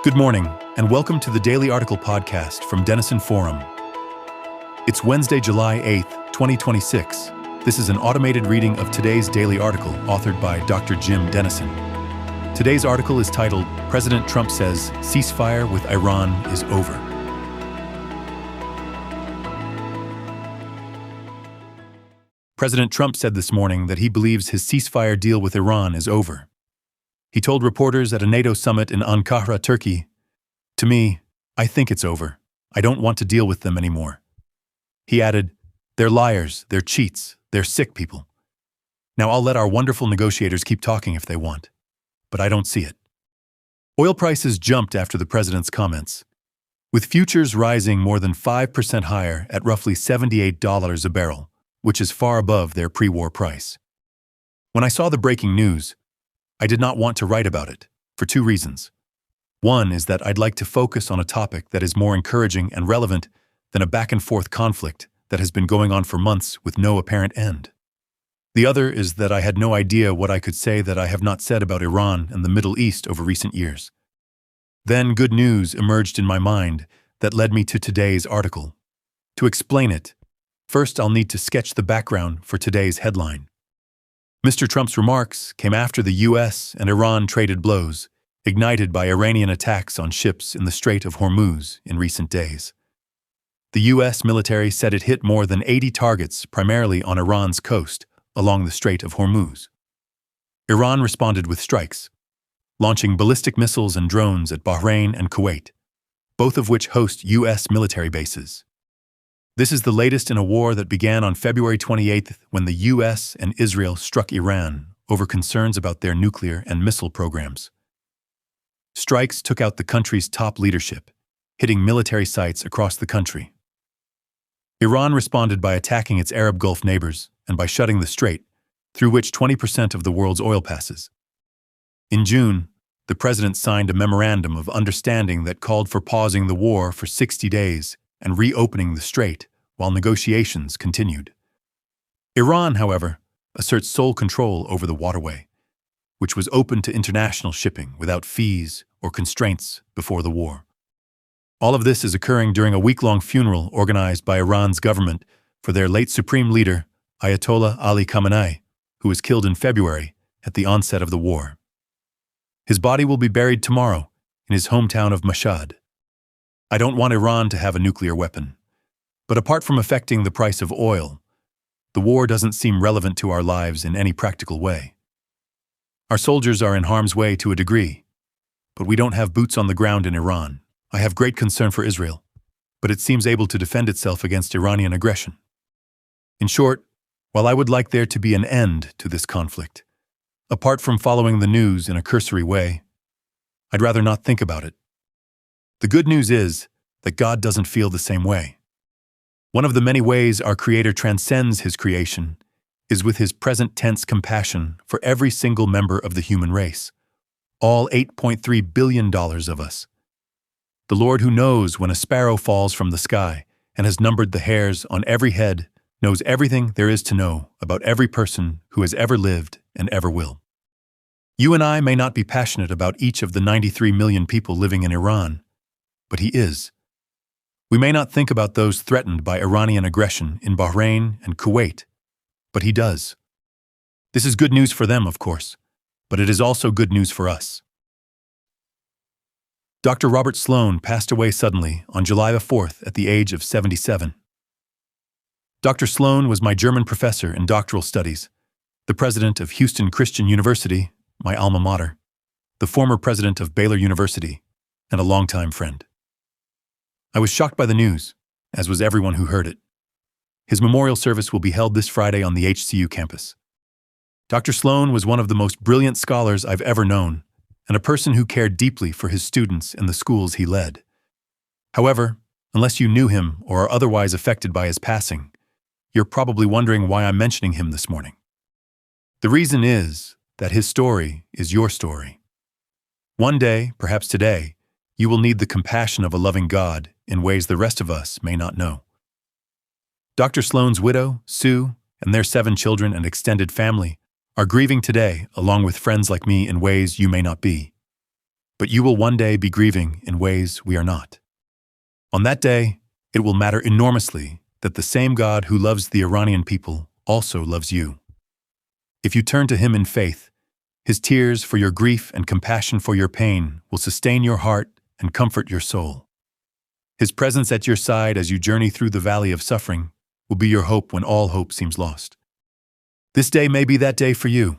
Good morning, and welcome to the Daily Article Podcast from Denison Forum. It's Wednesday, July 8th, 2026. This is an automated reading of today's daily article authored by Dr. Jim Denison. Today's article is titled, President Trump Says Ceasefire with Iran is Over. President Trump said this morning that he believes his ceasefire deal with Iran is over. He told reporters at a NATO summit in Ankara, Turkey, "To me, I think it's over. I don't want to deal with them anymore." He added, "They're liars, they're cheats, they're sick people. Now I'll let our wonderful negotiators keep talking if they want, but I don't see it." Oil prices jumped after the president's comments, with futures rising more than 5% higher at roughly $78 a barrel, which is far above their pre-war price. When I saw the breaking news, I did not want to write about it, for two reasons. One is that I'd like to focus on a topic that is more encouraging and relevant than a back-and-forth conflict that has been going on for months with no apparent end. The other is that I had no idea what I could say that I have not said about Iran and the Middle East over recent years. Then good news emerged in my mind that led me to today's article. To explain it, first I'll need to sketch the background for today's headline. Mr. Trump's remarks came after the U.S. and Iran traded blows, ignited by Iranian attacks on ships in the Strait of Hormuz in recent days. The U.S. military said it hit more than 80 targets primarily on Iran's coast along the Strait of Hormuz. Iran responded with strikes, launching ballistic missiles and drones at Bahrain and Kuwait, both of which host U.S. military bases. This is the latest in a war that began on February 28th when the U.S. and Israel struck Iran over concerns about their nuclear and missile programs. Strikes took out the country's top leadership, hitting military sites across the country. Iran responded by attacking its Arab Gulf neighbors and by shutting the strait, through which 20% of the world's oil passes. In June, the president signed a memorandum of understanding that called for pausing the war for 60 days and reopening the strait while negotiations continued. Iran, however, asserts sole control over the waterway, which was open to international shipping without fees or constraints before the war. All of this is occurring during a week-long funeral organized by Iran's government for their late supreme leader, Ayatollah Ali Khamenei, who was killed in February at the onset of the war. His body will be buried tomorrow in his hometown of Mashhad. I don't want Iran to have a nuclear weapon, but apart from affecting the price of oil, the war doesn't seem relevant to our lives in any practical way. Our soldiers are in harm's way to a degree, but we don't have boots on the ground in Iran. I have great concern for Israel, but it seems able to defend itself against Iranian aggression. In short, while I would like there to be an end to this conflict, apart from following the news in a cursory way, I'd rather not think about it. The good news is that God doesn't feel the same way. One of the many ways our Creator transcends His creation is with His present tense compassion for every single member of the human race, all 8.3 billion of us. The Lord who knows when a sparrow falls from the sky and has numbered the hairs on every head knows everything there is to know about every person who has ever lived and ever will. You and I may not be passionate about each of the 93 million people living in Iran, but He is. We may not think about those threatened by Iranian aggression in Bahrain and Kuwait, but He does. This is good news for them, of course, but it is also good news for us. Dr. Robert Sloan passed away suddenly on July the 4th at the age of 77. Dr. Sloan was my German professor in doctoral studies, the president of Houston Christian University, my alma mater, the former president of Baylor University, and a longtime friend. I was shocked by the news, as was everyone who heard it. His memorial service will be held this Friday on the HCU campus. Dr. Sloan was one of the most brilliant scholars I've ever known, and a person who cared deeply for his students and the schools he led. However, unless you knew him or are otherwise affected by his passing, you're probably wondering why I'm mentioning him this morning. The reason is that his story is your story. One day, perhaps today, you will need the compassion of a loving God in ways the rest of us may not know. Dr. Sloan's widow, Sue, and their 7 children and extended family are grieving today along with friends like me in ways you may not be. but you will one day be grieving in ways we are not. On that day, it will matter enormously that the same God who loves the Iranian people also loves you. If you turn to him in faith, his tears for your grief and compassion for your pain will sustain your heart and comfort your soul. His presence at your side as you journey through the valley of suffering will be your hope when all hope seems lost. This day may be that day for you.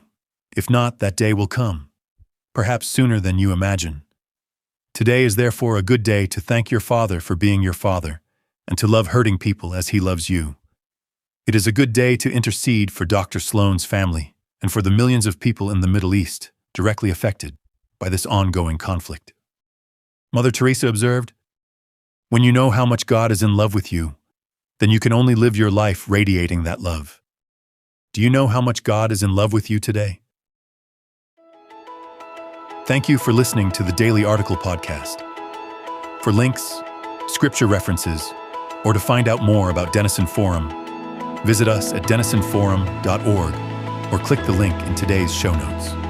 If not, that day will come, perhaps sooner than you imagine. Today is therefore a good day to thank your Father for being your Father and to love hurting people as he loves you. It is a good day to intercede for Dr. Sloan's family and for the millions of people in the Middle East directly affected by this ongoing conflict. Mother Teresa observed, "When you know how much God is in love with you, then you can only live your life radiating that love." Do you know how much God is in love with you today? Thank you for listening to the Daily Article Podcast. For links, scripture references, or to find out more about Denison Forum, visit us at denisonforum.org or click the link in today's show notes.